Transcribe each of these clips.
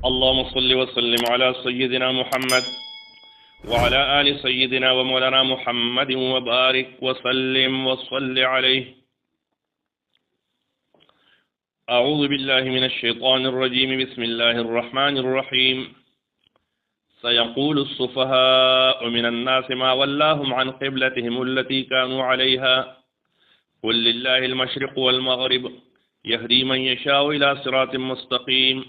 اللهم صل وسلم على سيدنا محمد وعلى آل سيدنا ومولانا محمد وبارك وسلم وصل عليه. أعوذ بالله من الشيطان الرجيم. بسم الله الرحمن الرحيم. سيقول السفهاء من الناس ما ولاهم عن قبلتهم التي كانوا عليها قل لله المشرق والمغرب يهدي من يشاء إلى صراط مستقيم.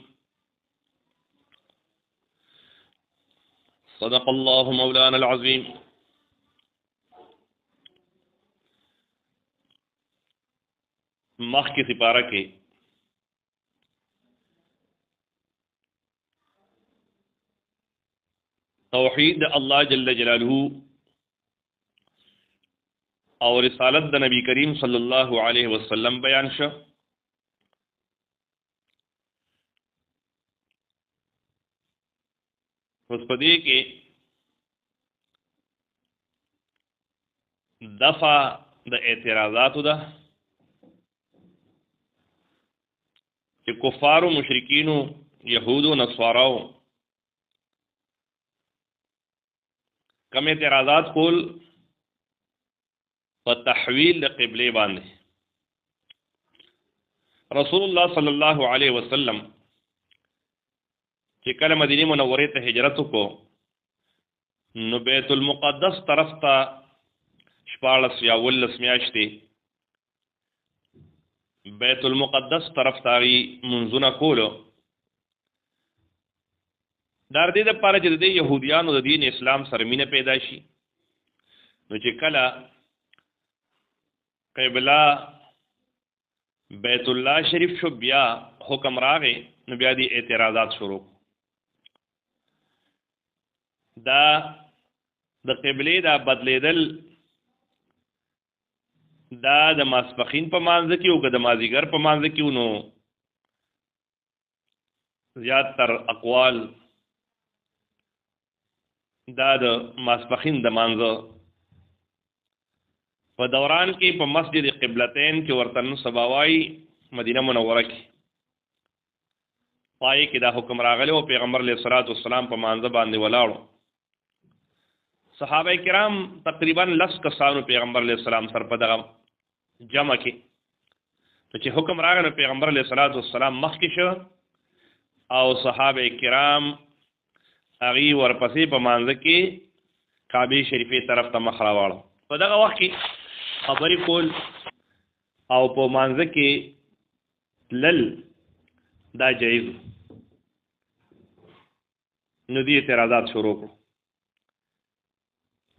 صدق الله مولانا العظيم. مخ کی سپارہ کے توحید اللہ جل جلالہ اور رسالت د نبی کریم صلی اللہ علیہ وسلم بیان شو. اس پدې کې دفع د اعتراضاتو ده چې کفارو مشرکینو یهودو نصاراو کم اعتراضات کول په تحویل د قبله باندې. رسول الله صلی الله علیه وسلم چې کله مدینه منوره ته هجرت وکړو نو بیت المقدس طرف ته 14 یا 15 میاشتې بیت المقدس طرف ته منځونه کولو. دا د دې لپاره چې د یهودیانو د دین اسلام سره مینه پیدا شي. نو چې کله قبله بیت الله شریف شو بیا حکم راغی نو بیا دې اعتراضات شروع. دا د قبله دا بدلیدل دا د ماسپخین په مانځ کې او د مازیګر په مانځ کې نو زیات تر اقوال دا د ماسپخین د مانځ په دوران کې په مسجد قبلتین کې ورته سباوای مدینه منوره کې پای کې دا حکم راغلی او پیغمبر علیه الصلاۃ والسلام په مانځ باندې ولاړو. صحابه کرام تقریبا 10 کسانو پیغمبر علیه السلام سره په دغه جمع کې چې حکم راغی نو پیغمبر علیه الصلاۃ والسلام مخکې شو او صحابه کرام هغه ورپسې په مانځ کې کعبه شریفه طرف ته مخ راواړو. په دغه وخت کې خبرې کول او په مانځ کې تلل دا جایز. نو دې اعتراضات شروع کړو.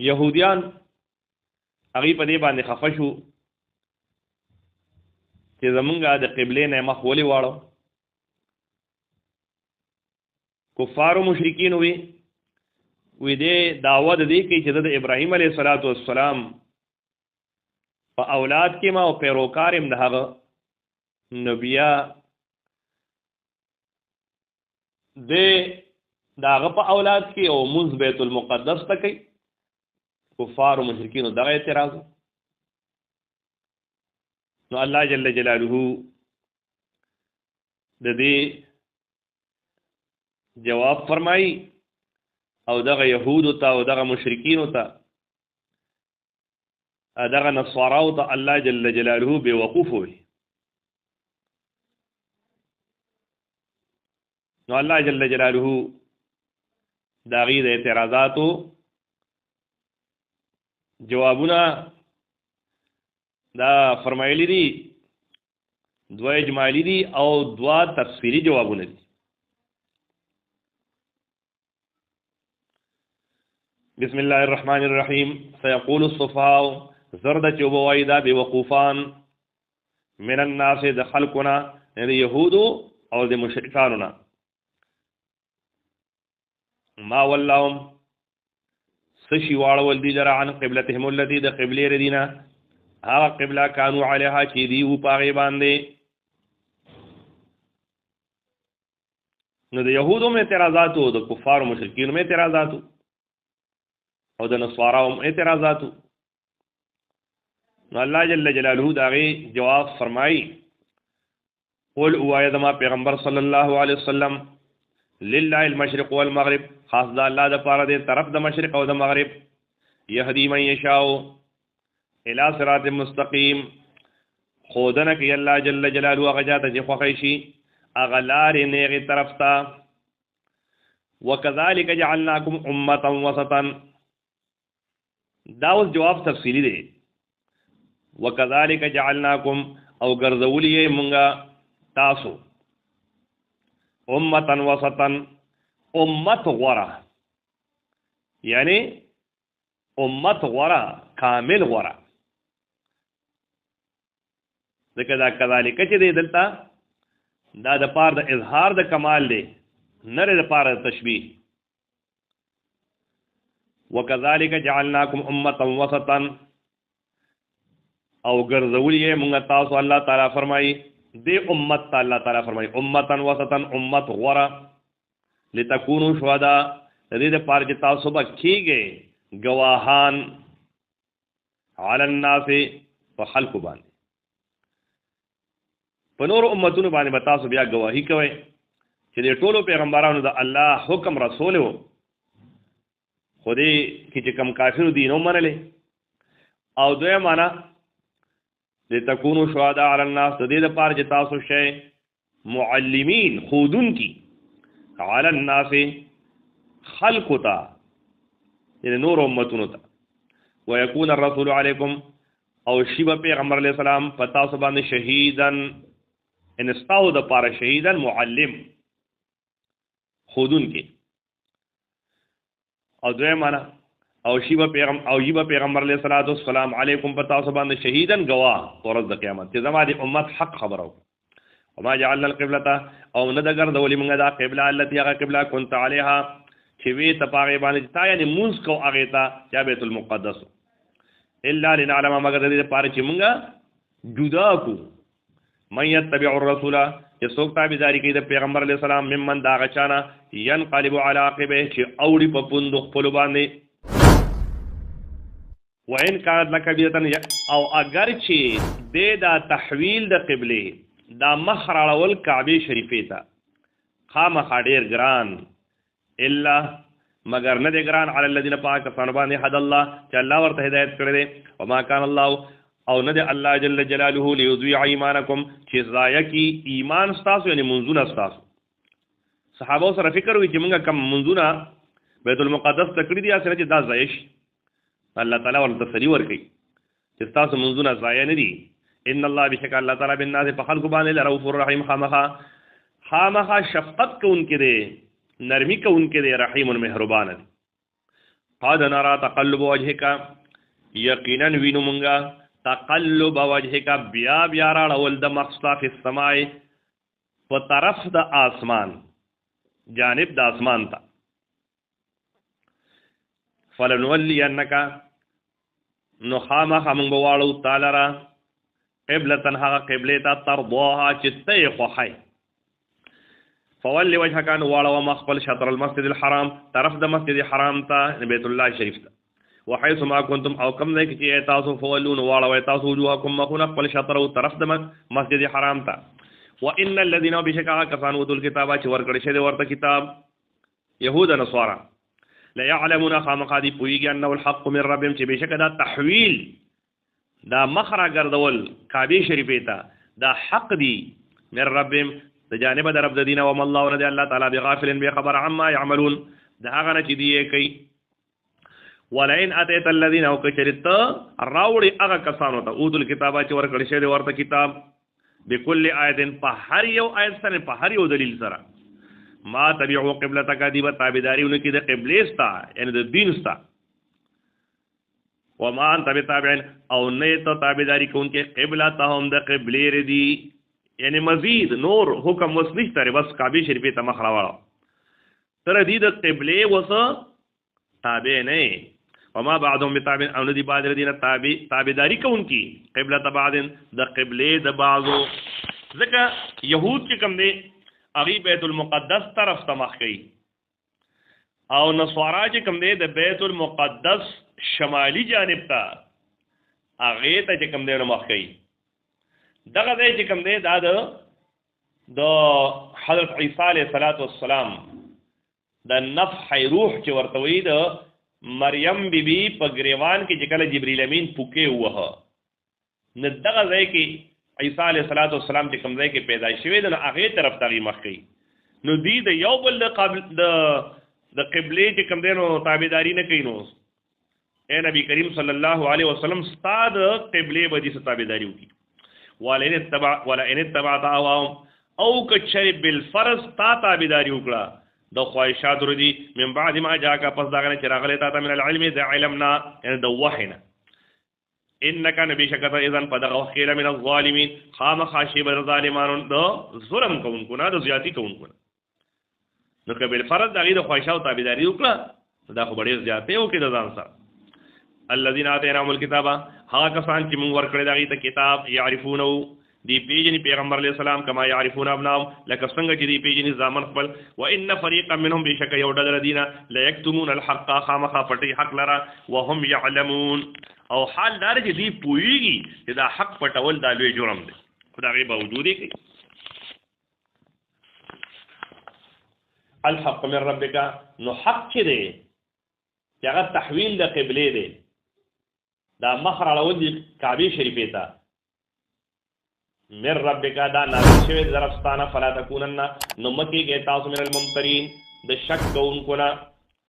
یهودیان هغه په دې باندې خفه شو چې زمونږه د قبله نه مخ ولې واړو. کفارو مشرکین وی دې دعوت دې کوي چې د ابراهیم علیه السلام په اولاد کې ما او پیروکار هم دغه نبیا دغه په اولاد کې او منځ بیت المقدس ته کوي. کفار و مشرکین دغه اعتراض. نو الله جل جلاله د دې جواب فرمایي او دغه يهود ته او دغه مشرکین ته دغه نصاراو ته الله جل جلاله به وقوف وي. نو الله جل جلاله دا غي د اعتراضاتو جوابونه دا فرمایلی دي. 2 اجمالی دي او 2 تفسیری جوابونه دي. بسم الله الرحمن الرحیم. سيقول السفهاء زرد چوبوایدا بوقوفان من الناس د خلقنا یعنی یهود او د مشرکاننا ما ولاهم سشي واړول دي لره عن قبلتهم التي د قبله ردینا هغه قبله كانوا عليها چې دی و پاغي باندې. نو د يهودو مې اعتراضات او د کفار مشرکین مې اعتراضات او د نصاراو مې اعتراضات. نو الله جل جلاله داغي جواب فرمایي قل او ايدما پیغمبر صلی الله علیه وسلم لله المشرق والمغرب خاص د الله د پاره دی طرف د مشرق او د مغرب يهدي من يشاء الى صراط مستقيم خودنه کې الله جل جلاله هغه جاته چې خوښي شي هغه لارې نیغه طرف ته وكذلك جعلناكم امه وسطا دا اوس جواب تفصیلی دی وكذلك جعلناكم او ګرځولې مونږه تاسو امه وسطا امت غورا یعنی امت غورا کامل غورا ځکه دا کذالک چې دی دلته دا د پاره د اظهار د کمال دی نه د پاره د تشبیه وکذالک جعلناکم امه وسطا او ګرځولې موږ تاسو الله تعالی فرمایي دی امت الله تعالی فرمایي امه وسطا امت غورا لتكونوا شهداء دې د پاره چې تاسو به کېږئ گواهان علی الناس په خلق باندې په نور امتونو باندې به تاسو بیا گواهی کوئ چې د ټولو پیغمبرانو د الله حکم رسول وو خو دې کې چې کم کافرو دي نو منلې او دوی معنا لتكونوا شهداء علی الناس دې د پاره چې تاسو شئ معلمین خودون کی علی الناس خلق تا یعنی نور امتونو تا ويكون الرسول علیکم او شیب پیغمبر علیہ السلام پتا سو باندې شهیدن ان استاو د پاره شهیدن معلم خودون کی او دوی معنا او شیب پیغمبر علیہ السلام علیکم پتا سو باندې شهیدن گواه ورځ د قیامت چې زما د امت حق خبرو وما جعلنا القبلة او ندگر دولی منگا دا قبلة التي اغا قبلة كنت عليها چوی تپاغی باندې تا یعنی موز کو اغیتا یا بیت المقدس الا لنعلم مگر دې پاره چې منگا جدا کو من يتبع الرسول یسوک تابعداري کوي د پیغمبر علیہ السلام ممن دا غچانا ينقلب على عقبه چې اوړي په پوند خپل باندې وان كانت لكبيرة او اگر چې دا تحویل د قبله دا مخ راړول کعبه شریفه ته خامخا ډیر ګران الا مگر نه دی ګران علی الذین پاک کسانو باندې حد الله چې الله ورته هدایت کړی دی وما كان الله او نه دی الله جل جلاله ليضيع ایمانکم چې ضایع کی ایمان تاسو یعنی منځونه تاسو صحابه سره فکر وی چې موږ کم منځونه بیت المقدس تکړی دي اسره چې دا ضایع شي الله تعالی ورته تسلی ورکړي چې تاسو منځونه ضایع نه دي ان الله بشک الله تعالی بالناس په خلق باندې رؤوف الرحیم خامخا شفقت کوونکی دی نرمی کوونکی دی رحیم مهربان دی قد نرى تقلب وجهک یقینا وینو مونږه تقلب وجهک بیا راړول د مخصا فی السماء په طرف د اسمان جانب د اسمان ته فلنولینک نو خامخا مونږ بواړو تعالی را قبلتن هغه قبله ته ترضاها چې ته خوښی فولي وجهك ان واړو مخبل شطر المسجد الحرام طرف د مسجد حرام ته بیت الله شریف ته وحيث ما كنتم او کم نه کې تاسو فولون واړو تاسو وجوهکم مخون خپل شطر او طرف د مسجد حرام ته وان الذين بشكا كفانوا الكتاب چې ورکړی شه ورته کتاب يهود نصارى لا يعلمون خامقادي پویږي انه الحق من ربهم چې بشکا دا تحویل دا مخرا ګرځول کعبه شریفه ته دا حق دی من ربهم د جانب د رب د دین او الله ولد الله تعالی بغافل بخبر عما يعملون دا هغه نه چې دی کوي ولئن اتيت الذين او كشرت راوړي هغه کسانو ته اودل کتابه چې ورکړی شه ورته کتاب بكل آیت په هر یو آیت سره په هر یو دلیل سره ما تبعوا قبلتک دی به تابعداریونه کې د قبله ستا یعنی د دین ستا وما انت بتابع او نه ته تابعداري کوونکې قبلتهم د قبله ردی یعنی مزید نور حکم وسنش تر بس کعبه شریفه ته مخ راوړو تر دې د قبله وسه تابع نه وما بعضهم بتابع او ندي بعض الذين تابعداري کوونکې قبله بعض د قبله د بعضو ځکه يهود چې کوم دي اغي بیت المقدس طرف ته مخ کوي او نصارا چې کوم دي د بیت المقدس شمالي جانب ته اغه ته چې کوم دي مخ کوي دغه ځای چې کوم دی دا د حضرت عیسی علیه السلام د نفح روح چې ورته وایي د مریم بیبي په ګریوان کې چې کله جبریل امین پوکې ووهه نو دغه ځای کې عیسی علیه السلام چې کوم ځای کې پیدا شوی دی نو هغې طرف ته هغې مخ کوي نو دوی د یو بل د قبلې چې کوم دی نو تابعداري نه کوي نو اے نبی کریم صلی الله علیه وسلم ستا د قبلې به دې څه تابعداري وکړي ولئن اتبعت اهواهم او که چرې بالفرض تا تابعداري وکړه د خواهشات ردي من بعد ما جاءك پس داغه چې راغلی تا ته من العلم د علمنا یعنی د وحینا انک نبی شکت اذن په دغه وخت کې من الظالمین خامخا بر ظالمانو د ظلم کوونکو نه د زیاتی کوونکو نو که بالفرض دغه د خواهشات تابعداري وکړه دا خو ډېر زیاتې وکړي د ځان سره الذين آتيناهم الكتاب هغه کسان چې موږ ورکړی دغه ته کتاب يعرفونه دی پیجنی پیغمبر علیہ السلام کما یعرفون ابناهم لکه څنګه چې دی پیجنی زامن خپل وان فريقا منهم بشک یو ډله دینا لا یکتمون الحق خامخا پټي حق لرا وهم يعلمون او حال دار چې دی پوېږي چې دا حق پټول دا لوی جرم دی خدای غي باوجود کوي الحق من ربک نو حق چې دی چې هغه تحویل د قبله دی دا مخر اړول دی کعبه شریفه ته من ربک دا نازل شوی درفستانه فلا تکونن نو مکیږي تاسو من الممترین د شک کوونکو نه